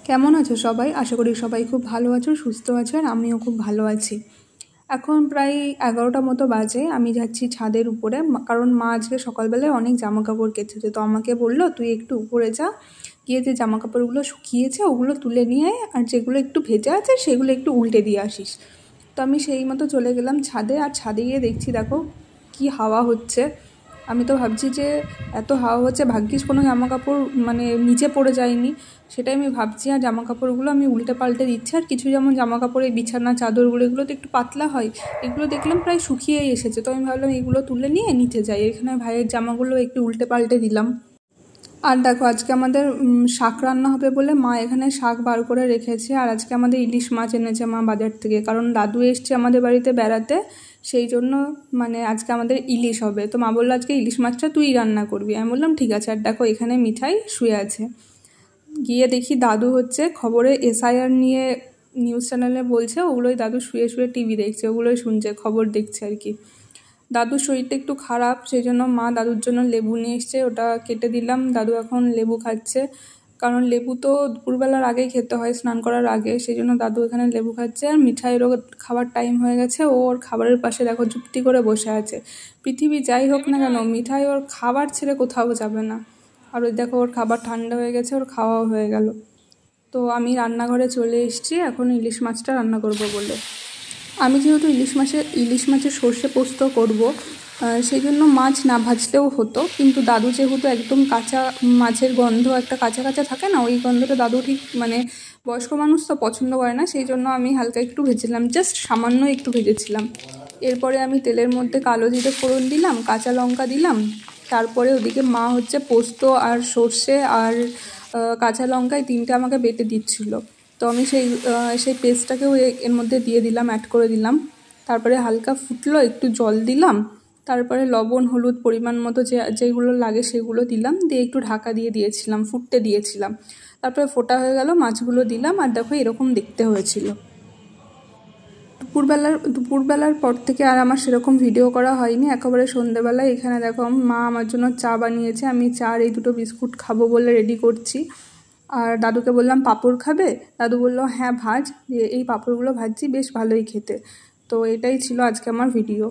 কেমন আছো সবাই? আশা করি সবাই খুব ভালো আছো, সুস্থ আছো, আর আমিও খুব ভালো আছি। এখন প্রায় 11টা মতো বাজে। আমি যাচ্ছি ছাদের উপরে, কারণ মা আজকে সকালবেলায় অনেক জামা কাপড় কেচেছে। তো আমাকে বললো তুই একটু উপরে যা, গিয়ে যে জামা কাপড়গুলো শুকিয়েছে ওগুলো তুলে নিয়ে আয়, আর যেগুলো একটু ভেজা আছে সেগুলো একটু উল্টে দিয়ে আসিস। তো আমি সেই মতো চলে গেলাম ছাদে, আর ছাদে গিয়ে দেখছি দেখো কি হাওয়া হচ্ছে। আমি তো ভাবছি যে এত হাওয়া হচ্ছে, ভাগ্যিস কোনো জামা কাপড় মানে নিচে পড়ে যায়নি, সেটাই আমি ভাবছি। আর জামা কাপড়গুলো আমি উল্টে পাল্টে দিচ্ছি। আর কিছু যেমন জামা কাপড় এই বিছানা চাদরগুলো এগুলো তো একটু পাতলা হয়, এগুলো দেখলাম প্রায় শুকিয়েই এসেছে। তো আমি ভাবলাম এগুলো তুলে নিয়ে নিচে যাই। এখানে ভাইয়ের জামাগুলো একটু উল্টে পাল্টে দিলাম। আর দেখো আজকে আমাদের শাক রান্না হবে বলে মা এখানে শাক বার করে রেখেছে। আর আজকে আমাদের ইলিশ মাছ এনেছে মা বাজার থেকে, কারণ দাদু এসছে আমাদের বাড়িতে বেড়াতে, সেই জন্য মানে আজকে আমাদের ইলিশ হবে। তো মা বললো আজকে ইলিশ মাছটা তুই রান্না করবি। আমি বললাম ঠিক আছে। আর দেখো এখানে মিঠাই শুয়ে আছে। গিয়ে দেখি দাদু হচ্ছে খবরে এসআইআর নিয়ে নিউজ চ্যানেলে বলছে, ওগুলোই দাদু শুয়ে শুয়ে টিভি দেখছে, ওগুলোই শুনছে, খবর দেখছে আর কি। দাদুর শরীরটা একটু খারাপ, সেই জন্য মা দাদুর জন্য লেবু নিয়ে এসছে, ওটা কেটে দিলাম। দাদু এখন লেবু খাচ্ছে, কারণ লেবু তো দুপুরবেলার আগেই খেতে হয়, স্নান করার আগে, সেই জন্য দাদু এখানে লেবু খাচ্ছে। আর মিঠাইয়েরও খাবার টাইম হয়ে গেছে, ও ওর খাবারের পাশে দেখো চুপটি করে বসে আছে। পৃথিবী যাই হোক না কেন, মিঠাই ওর খাবার ছেড়ে কোথাও যাবে না। আর ওই দেখো ওর খাবার ঠান্ডা হয়ে গেছে, ওর খাওয়াও হয়ে গেল। তো আমি রান্নাঘরে চলে এসেছি এখন ইলিশ মাছটা রান্না করব বলে। আমি যেহেতু ইলিশ মাছের সর্ষে পোস্ত করব, সেই জন্য মাছ না ভাজলেও হতো, কিন্তু দাদু যেহেতু একদম কাঁচা মাছের গন্ধ একটা কাঁচা কাঁচা থাকে না, ওই গন্ধটা দাদু ঠিক মানে বয়স্ক মানুষ তো পছন্দ করে না, সেই জন্য আমি হালকা একটু ভেজেছিলাম, জাস্ট সামান্য একটু ভেজেছিলাম। এরপরে আমি তেলের মধ্যে কালো জিরে ফোড়ন দিলাম, কাঁচা লঙ্কা দিলাম। তারপরে ওদিকে মা হচ্ছে পোস্ত আর সর্ষে আর কাঁচা লঙ্কায় তিনটে আমাকে বেটে দিচ্ছিল। তো আমি সেই পেস্টটাকেও এর মধ্যে দিয়ে দিলাম, অ্যাড করে দিলাম। তারপরে হালকা ফুটলো, একটু জল দিলাম। তারপরে লবণ হলুদ পরিমাণ মতো যেগুলো লাগে সেগুলো দিলাম, দিয়ে একটু ঢাকা দিয়ে দিয়েছিলাম, ফুটতে দিয়েছিলাম। তারপরে ফোটা হয়ে গেল, মাছগুলো দিলাম, আর দেখো এরকম দেখতে হয়েছিল। দুপুরবেলার পর থেকে আর আমার সেরকম ভিডিও করা হয়নি। একেবারে সন্ধ্যেবেলায় এখানে দেখো মা আমার জন্য চা বানিয়েছে, আমি চা আর এই দুটো বিস্কুট খাবো বলে রেডি করছি। আর দাদুকে বললাম পাঁপড় খাবে, দাদু বললো হ্যাঁ ভাজ, এই পাঁপড়গুলো ভাজছি, বেশ ভালোই খেতে। তো এটাই ছিল আজকে আমার ভিডিও।